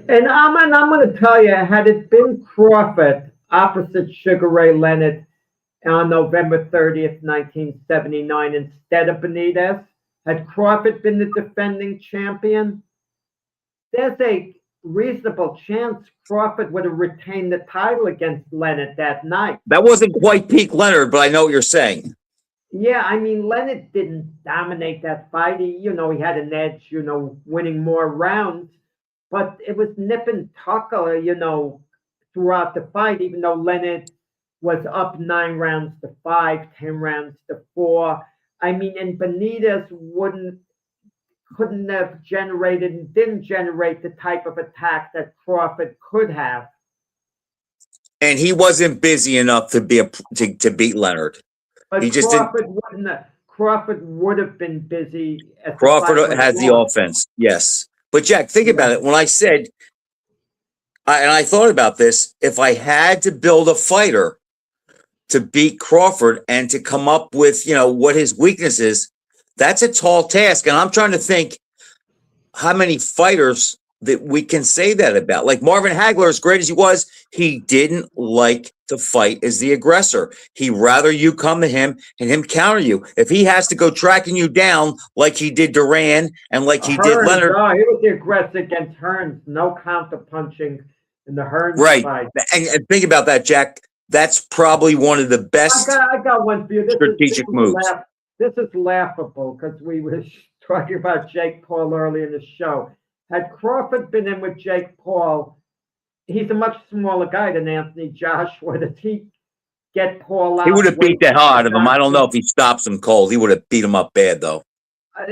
And I'm going to tell you, had it been Crawford opposite Sugar Ray Leonard on November 30th, 1979, instead of Benitez, had Crawford been the defending champion, there's a reasonable chance Crawford would have retained the title against Leonard that night.
That wasn't quite peak Leonard, but I know what you're saying.
Yeah, I mean, Leonard didn't dominate that fight. He had an edge, winning more rounds. But it was nip and tuck, throughout the fight, even though Leonard was up 9 rounds to 5, 10 rounds to 4. I mean, and Benitez couldn't have generated and didn't generate the type of attack that Crawford could have.
And he wasn't busy enough to to beat Leonard.
But
he just
Crawford wouldn't have. Crawford would have been busy.
Crawford has the offense, yes. But Jack, think about it. When I said, and I thought about this, if I had to build a fighter to beat Crawford and to come up with, what his weakness is, that's a tall task. And I'm trying to think how many fighters that we can say that about. Like Marvin Hagler, as great as he was, he didn't like to fight as the aggressor. He'd rather you come to him and him counter you. If he has to go tracking you down like he did Duran and like he did Leonard.
No, he was the aggressor against Hearns. No counter punching in the Hearns fight.
And think about that, Jack. That's probably one of the best
I got one for you.
Strategic moves.
This is laughable because we were talking about Jake Paul earlier in the show. Had Crawford been in with Jake Paul, he's a much smaller guy than Anthony Joshua. Does he get Paul out?
He would have beat the hell out of him. I don't know if he stops him cold. He would have beat him up bad, though.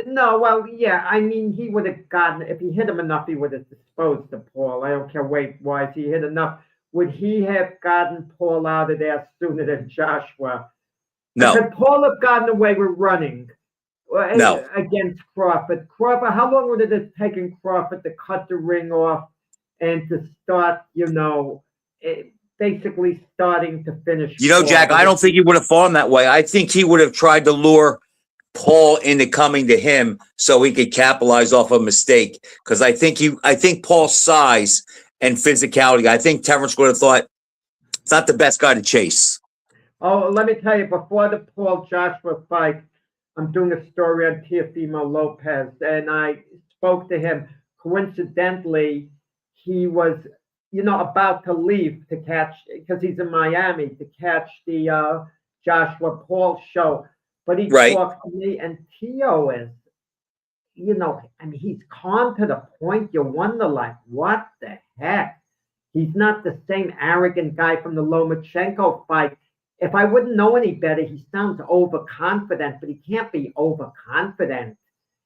No, well, yeah. I mean, he would have gotten, if he hit him enough, he would have disposed of Paul. I don't care weight-wise. He hit enough. Would he have gotten Paul out of there sooner than Joshua?
No.
Could Paul have gotten away with running?
No.
Against Crawford. How long would it have taken Crawford to cut the ring off and to start, basically starting to finish?
Jack, I don't think he would have fought him that way. I think he would have tried to lure Paul into coming to him so he could capitalize off a mistake. Because I think Paul's size and physicality, I think Terrence would have thought it's not the best guy to chase.
Oh, let me tell you, before the Paul Joshua fight, I'm doing a story on Teofimo Lopez, and I spoke to him. Coincidentally, he was, about to leave to catch, because he's in Miami, to catch the Joshua Paul show. But he talked to me, and Teo is, he's calm to the point you wonder, like, what the heck? He's not the same arrogant guy from the Lomachenko fight. If I wouldn't know any better, he sounds overconfident, but he can't be overconfident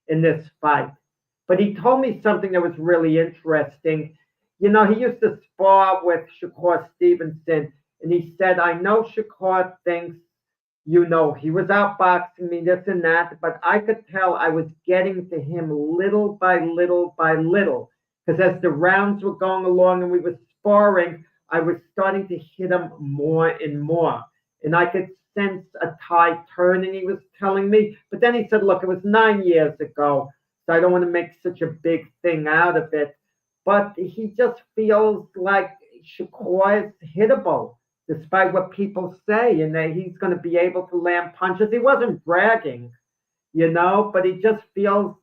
in this fight. But he told me something that was really interesting. He used to spar with Shakur Stevenson, and he said, I know Shakur thinks, he was outboxing me, this and that, but I could tell I was getting to him little by little by little. Because as the rounds were going along and we were sparring, I was starting to hit him more and more. And I could sense a tide turning, he was telling me. But then he said, look, it was 9 years ago, so I don't want to make such a big thing out of it. But he just feels like Shakur is hittable, despite what people say, and that he's going to be able to land punches. He wasn't bragging, but he just feels,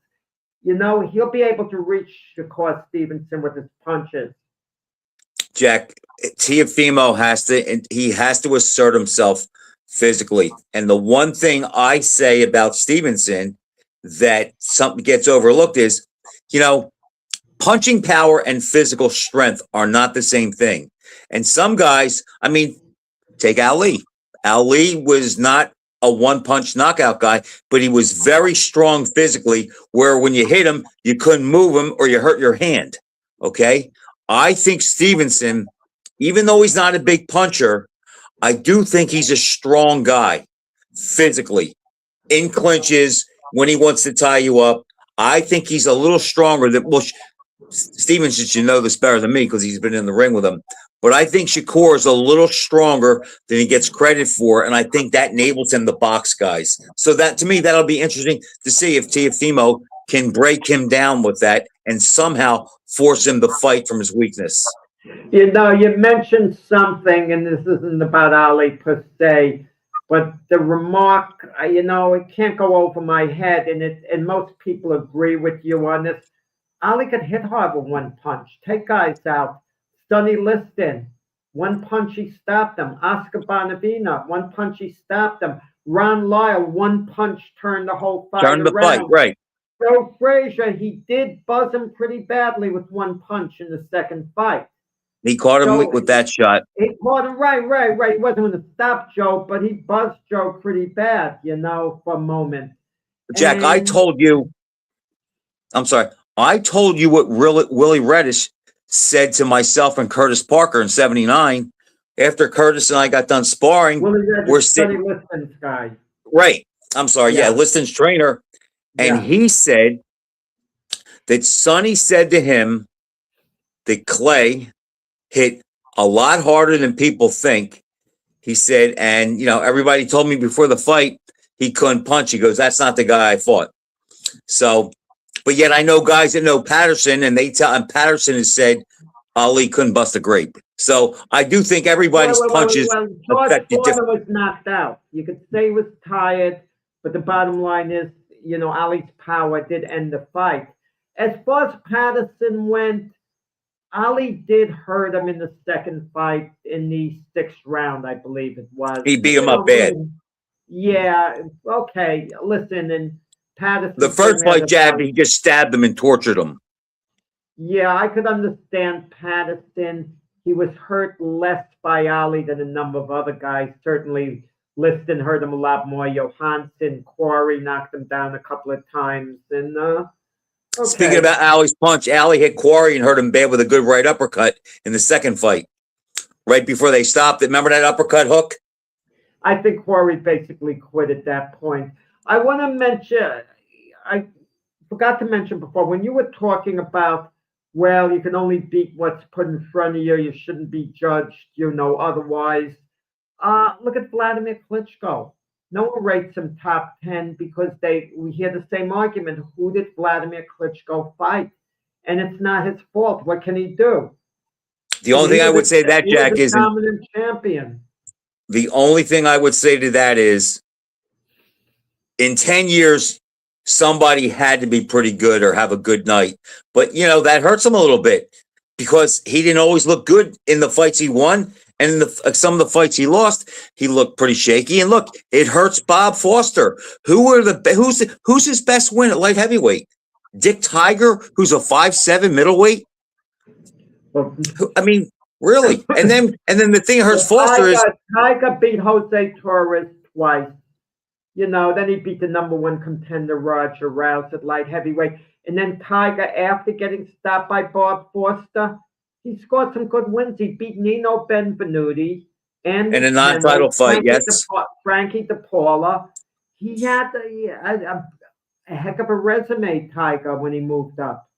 he'll be able to reach Shakur Stevenson with his punches.
Jack, Teofimo has to assert himself physically. And the one thing I say about Stevenson that something gets overlooked is, punching power and physical strength are not the same thing. And some guys, take Ali. Ali was not a one-punch knockout guy, but he was very strong physically, where when you hit him, you couldn't move him or you hurt your hand, okay? I think Stevenson, even though he's not a big puncher, I do think he's a strong guy physically, in clinches, when he wants to tie you up. I think he's a little stronger than Steven should know this better than me because he's been in the ring with him. But I think Shakur is a little stronger than he gets credit for, and I think that enables him to box guys. So that, to me, that'll be interesting to see if Teofimo can break him down with that and somehow force him to fight from his weakness.
You know, you mentioned something, and this isn't about Ali per se, but the remark, you know, it can't go over my head, and most people agree with you on this. Ali could hit hard with one punch, take guys out. Sonny Liston, one punch he stopped him. Oscar Bonavina, one punch he stopped him. Ron Lyle, one punch turned the whole fight
Turn the fight,
around.
right.
Joe Frazier, he did buzz him pretty badly with one punch in the second fight.
He caught him with that shot.
He caught him right. He wasn't going to stop Joe, but he buzzed Joe pretty bad, you know, for a moment.
Jack, I told you what Willie Reddish said to myself and Curtis Parker in '79 after Curtis and I got done sparring.
We're sitting Liston's guy.
Right. I'm sorry. Yeah, Liston's trainer. And he said that Sonny said to him that Clay hit a lot harder than people think. He said, and, you know, everybody told me before the fight he couldn't punch. He goes, that's not the guy I fought. So, but yet I know guys that know Patterson, and Patterson has said Ali couldn't bust a grape. So I do think everybody's punches affect you differently.
Was knocked out. You could say he was tired, but the bottom line is, you know, Ali's power did end the fight. As far as Patterson went, Ali did hurt him in the second fight in the 6th round, I believe it was.
He beat him up bad.
Yeah, okay. Listen, and Patterson.
The first fight, Jack, he just stabbed him and tortured him.
Yeah, I could understand Patterson. He was hurt less by Ali than a number of other guys. Certainly, Liston hurt him a lot more. Johansson, Quarry knocked him down a couple of times. And
Speaking about Ali's punch, Ali hit Quarry and hurt him bad with a good right uppercut in the second fight. Right before they stopped it. Remember that uppercut hook?
I think Quarry basically quit at that point. I want to mention, I forgot to mention before, when you were talking about, well, you can only beat what's put in front of you. You shouldn't be judged, you know, otherwise. Look at Vladimir Klitschko. No one rates him top 10 because we hear the same argument. Who did Vladimir Klitschko fight? And it's not his fault. What can he do?
The only thing I would say that, Jack, is
dominant champion.
The only thing I would say to that is, in 10 years, somebody had to be pretty good or have a good night. But, you know, that hurts him a little bit because he didn't always look good in the fights he won. And in some of the fights he lost, he looked pretty shaky. And look, it hurts Bob Foster. Who's his best win at light heavyweight? Dick Tiger, who's a 5'7" middleweight? I mean, really? And then the thing that hurts Foster is
Tiger beat Jose Torres twice. You know, then he beat the #1 contender Roger Rouse at light heavyweight. And then Tiger, after getting stopped by Bob Foster, he scored some good wins. He beat Nino Benvenuti and
in a non-title fight,
Frankie DePaula. He had a heck of a resume, Tiger, when he moved up.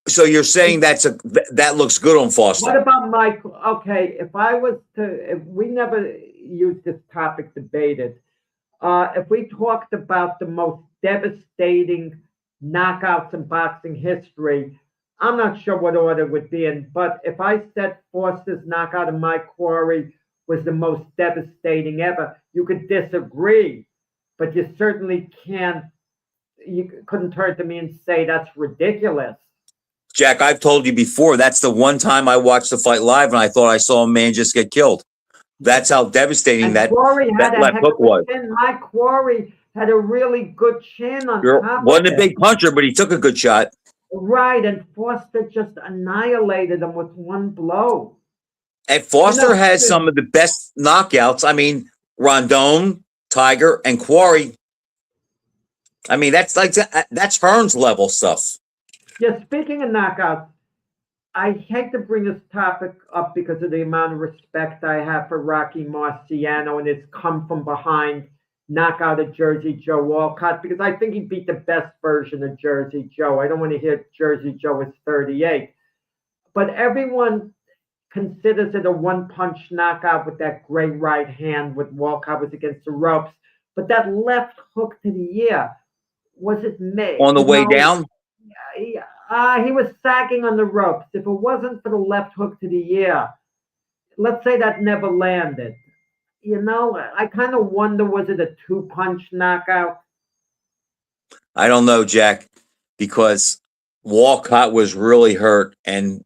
So you're saying that looks good on Foster?
What about Mike? Okay, if we never used this topic debated, if we talked about the most devastating knockouts in boxing history, I'm not sure what order it would be in, but if I said Foster's knockout of Mike Quarry was the most devastating ever, you could disagree, but you certainly couldn't turn to me and say that's ridiculous.
Jack, I've told you before, that's the one time I watched the fight live and I thought I saw a man just get killed. That's how devastating that left hook was.
Mike Quarry had a really good chin on top.
Wasn't a big puncher, but he took a good shot.
Right, and Foster just annihilated him with one blow.
And Foster has some of the best knockouts. I mean, Rondon, Tiger, and Quarry. I mean, that's Hearns level stuff.
Yeah, speaking of knockouts, I hate to bring this topic up because of the amount of respect I have for Rocky Marciano and his come from behind knockout of Jersey Joe Walcott because I think he beat the best version of Jersey Joe. I don't want to hear Jersey Joe was 38. But everyone considers it a one-punch knockout with that great right hand with Walcott was against the ropes. But that left hook to the ear, was it made?
On the way down?
He was sagging on the ropes. If it wasn't for the left hook to the ear, let's say that never landed. I kind of wonder, was it a two-punch knockout?
I don't know, Jack, because Walcott was really hurt, and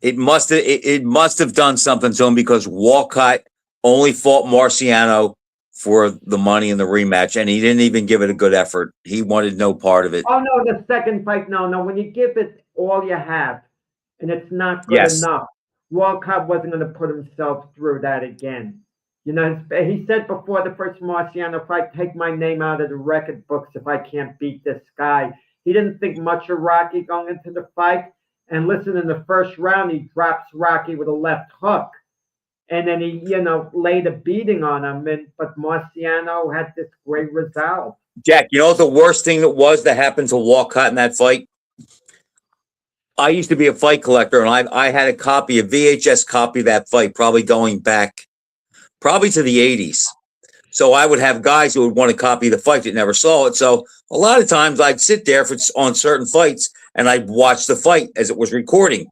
it must have done something to him because Walcott only fought Marciano for the money in the rematch, and he didn't even give it a good effort. He wanted no part of it.
Oh no, the second fight, no. When you give it all you have, and it's not good enough, Walcott wasn't going to put himself through that again. He said before the first Marciano fight, take my name out of the record books if I can't beat this guy. He didn't think much of Rocky going into the fight. And listen, in the first round, he drops Rocky with a left hook. And then he, laid a beating on him. But Marciano had this great resolve.
Jack, you know what the worst thing that happened to Walcott in that fight? I used to be a fight collector, and I had a VHS copy of that fight, probably going back to the 80s. So I would have guys who would want to copy the fight that never saw it. So a lot of times I'd sit there on certain fights and I'd watch the fight as it was recording.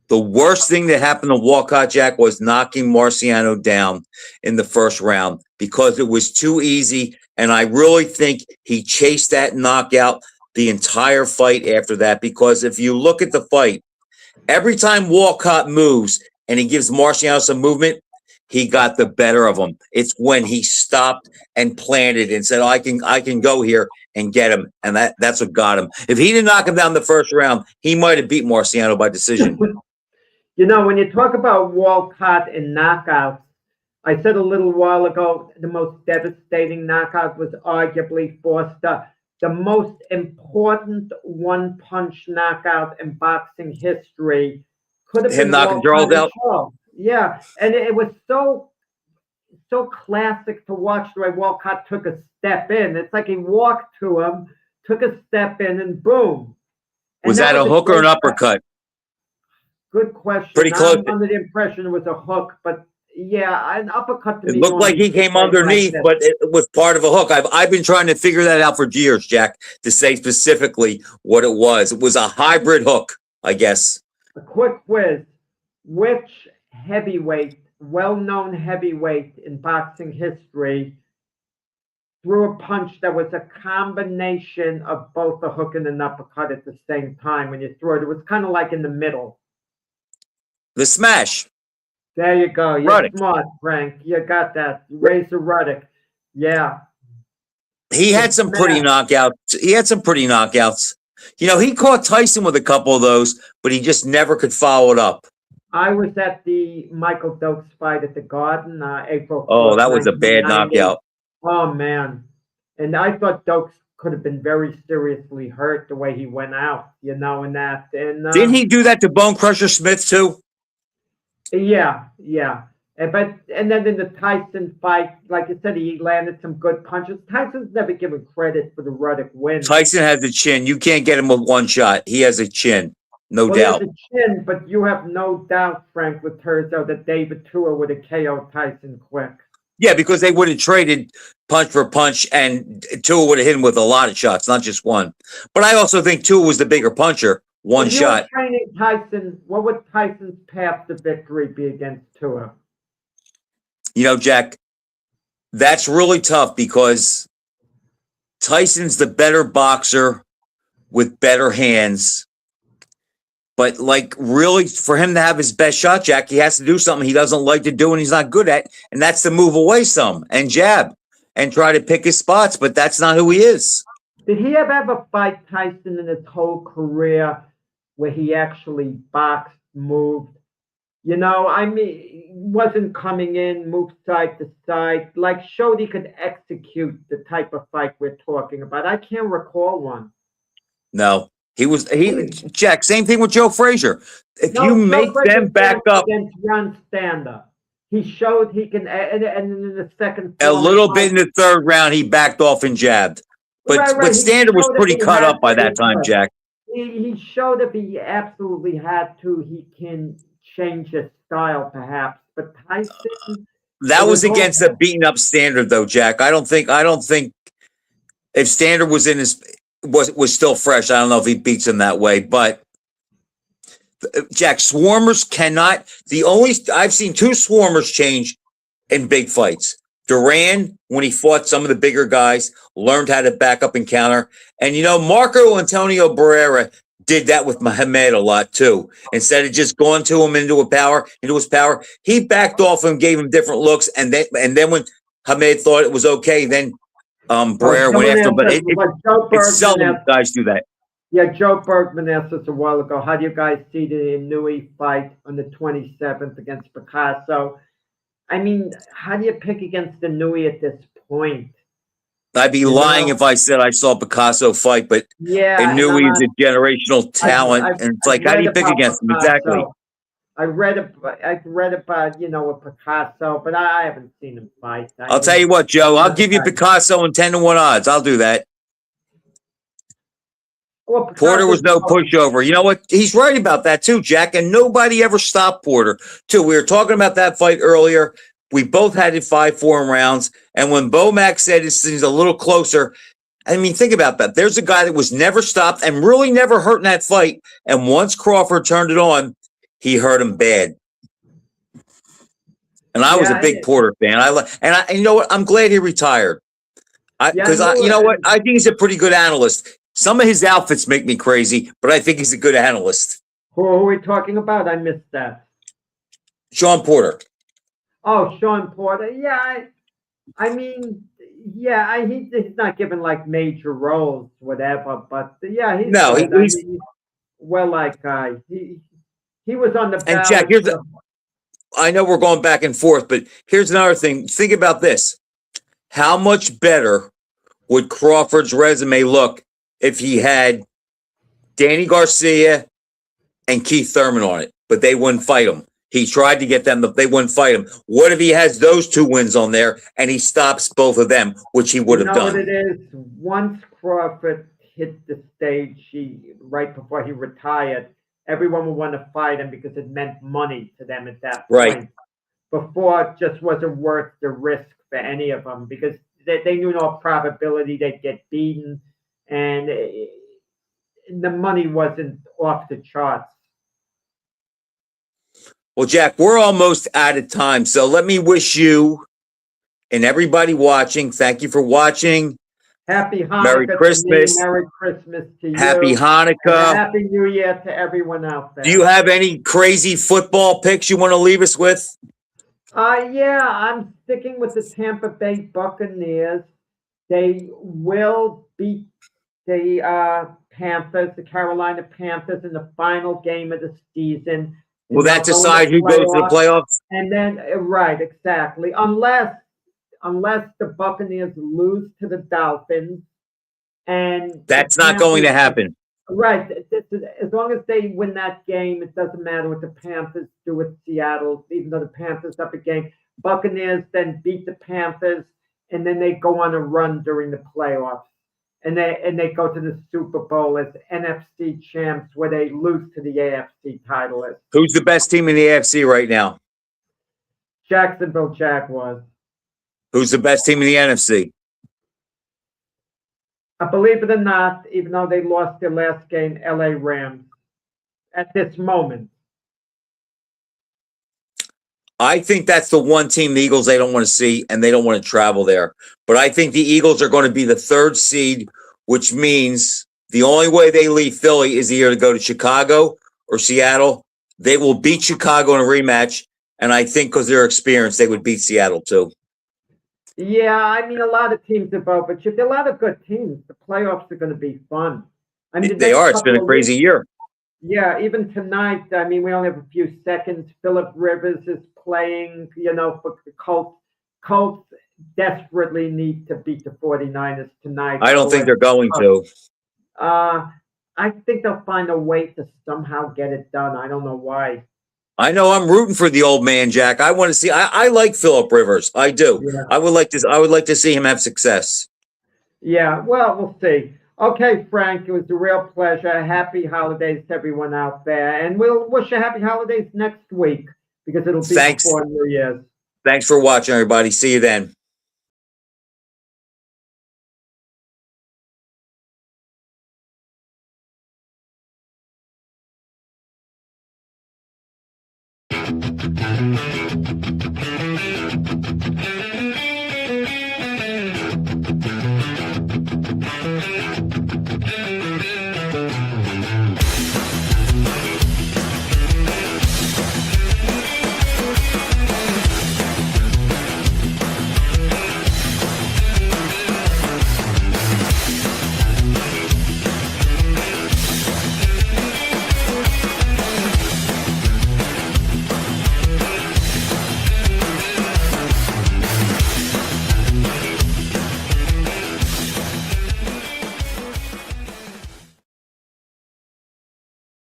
The worst thing that happened to Walcott, Jack, was knocking Marciano down in the first round because it was too easy. And I really think he chased that knockout the entire fight after that, because if you look at the fight, every time Walcott moves and he gives Marciano some movement, he got the better of him. It's when he stopped and planted and said, I can go here and get him. And that's what got him. If he didn't knock him down the first round, he might have beat Marciano by decision.
When you talk about Walcott and knockouts, I said a little while ago, the most devastating knockout was arguably Foster. The most important one-punch knockout in boxing history could have been
him knocking Charles out.
Yeah, and it was so classic to watch the way Walcott took a step in. It's like he walked to him, took a step in, and boom.
Was that a hook or an uppercut?
Good question.
Pretty close.
I'm under the impression it was a hook, but yeah, an uppercut.
It looked like he came underneath, but it was part of a hook. I've been trying to figure that out for years, Jack, to say specifically what it was. It was a hybrid hook, I guess.
A quick quiz. Which heavyweight, well-known heavyweight in boxing history, threw a punch that was a combination of both a hook and an uppercut at the same time when you threw it? It was kind of like in the middle.
The Smash.
There you go. You're
Ruddock.
Smart, Frank. You got that. Razor Ruddock. Yeah.
He had some pretty knockouts. He caught Tyson with a couple of those, but he just never could follow it up.
I was at the Michael Dokes fight at the Garden, April 4th.
Oh, that was a bad knockout.
Oh, man. And I thought Dokes could have been very seriously hurt the way he went out, in that. And
didn't he do that to Bone Crusher Smith, too?
Yeah. And then in the Tyson fight, like you said, he landed some good punches. Tyson's never given credit for the Ruddock win.
Tyson has a chin. You can't get him with one shot. He has a chin. No doubt.
He has a chin, but you have no doubt, Frank, with Terzo, that David Tua would have KO'd Tyson quick.
Yeah, because they would have traded punch for punch, and Tua would have hit him with a lot of shots, not just one. But I also think Tua was the bigger puncher. One shot.
If you were training Tyson, what would Tyson's path to victory be against Tua?
Jack, that's really tough because Tyson's the better boxer with better hands. But really, for him to have his best shot, Jack, he has to do something he doesn't like to do and he's not good at, and that's to move away some and jab and try to pick his spots, but that's not who he is.
Did he ever fight Tyson in his whole career where he actually boxed, moved? Wasn't coming in, moved side to side, showed he could execute the type of fight we're talking about. I can't recall one.
No. Jack, same thing with Joe Frazier. If you make them back up.
Against Ron Stander. he showed he can, and in the second
A
form,
little bit in the third round, he backed off and jabbed. But
He
Standard was
showed if
pretty
he
cut
had
up by
to,
that time, Jack.
he showed if he absolutely had to, he can change his style perhaps. But Tyson, it
That was
was all,
against a beaten up Standard, though, Jack. I don't think if Standard was in his was still fresh, I don't know if he beats him that way. But Jack, Swarmers cannot. I've seen two Swarmers change in big fights. Duran, when he fought some of the bigger guys, learned how to back up and counter. And Marco Antonio Barrera did that with Muhammad a lot too. Instead of just going to him into his power, he backed off and gave him different looks. And then when Hamed thought it was okay, then Barrera went after him. But it's seldom guys do that.
Yeah, Joe Bergman asked us a while ago, how do you guys see the Inouye fight on the 27th against Picasso? I mean, how do you pick against Inouye at this point?
I'd be lying if I said I saw Picasso fight, but Inouye is a generational talent, and it's like, how do you pick against him? Exactly.
I read about with Picasso, but I haven't seen him fight.
I'll tell you what, Joe. I'll give you Picasso in 10-1 odds. I'll do that.
Well,
Porter was no pushover. You know what? He's right about that too, Jack. And nobody ever stopped Porter too. We were talking about that fight earlier. We both had it 5-4 in rounds. And when Bomac said this thing's a little closer, I mean, think about that. There's a guy that was never stopped and really never hurt in that fight. And once Crawford turned it on, he hurt him bad. And I was a big Porter fan. And you know what? I'm glad he retired. Because you know what? I think he's a pretty good analyst. Some of his outfits make me crazy, but I think he's a good analyst.
Who are we talking about? I missed that.
Sean Porter.
Oh, Sean Porter. Yeah, I mean, yeah, he's not given like major roles, whatever. But yeah, he's he's well-liked guy. He was on the.
And Jack, I know we're going back and forth, but here's another thing. Think about this: how much better would Crawford's resume look if he had Danny Garcia and Keith Thurman on it, but they wouldn't fight him? He tried to get them, they wouldn't fight him. What if he has those two wins on there and he stops both of them, which he would have done?
What it is, once Crawford hit the stage, right before he retired, everyone would want to fight him because it meant money to them at that point.
Right.
Before, it just wasn't worth the risk for any of them because they knew no probability they'd get beaten. And the money wasn't off the charts.
Well, Jack, we're almost out of time. So let me wish you and everybody watching, thank you for watching.
Happy Hanukkah.
Merry Christmas.
To me, Merry Christmas to you.
Happy Hanukkah.
Happy New Year to everyone out there.
Do you have any crazy football picks you want to leave us with?
Yeah, I'm sticking with the Tampa Bay Buccaneers. They will beat the Panthers, the Carolina Panthers, in the final game of the season.
Will that decide who goes to the playoffs?
And then, right, exactly. Unless the Buccaneers lose to the Dolphins, and
that's not going to happen.
Right. As long as they win that game, it doesn't matter what the Panthers do with Seattle, even though the Panthers up a game. Buccaneers then beat the Panthers, and then they go on a run during the playoffs. And they go to the Super Bowl as NFC champs, where they lose to the AFC title.
Who's the best team in the AFC right now?
Jacksonville Jaguars.
Who's the best team in the NFC?
Believe it or not, even though they lost their last game, LA Rams. At this moment.
I think that's the one team, the Eagles, they don't want to see, and they don't want to travel there. But I think the Eagles are going to be the third seed, which means the only way they leave Philly is either to go to Chicago or Seattle. They will beat Chicago in a rematch, and I think because they're experienced, they would beat Seattle too.
Yeah, I mean, a lot of teams are both, but there are a lot of good teams. The playoffs are going to be fun. I mean,
they are. It's been a crazy year.
Yeah, even tonight, I mean, we only have a few seconds. Phillip Rivers is playing, for the Colts. Colts desperately need to beat the 49ers tonight.
I don't think they're going to.
I think they'll find a way to somehow get it done. I don't know why.
I know I'm rooting for the old man, Jack. I want to see. I like Philip Rivers. I do.
Yeah.
I would like to. I would like to see him have success.
Yeah, well, we'll see. Okay, Frank, it was a real pleasure. Happy holidays to everyone out there. And we'll wish you happy holidays next week because it'll be
Thanks.
before New Year's.
Thanks for watching, everybody. See you then.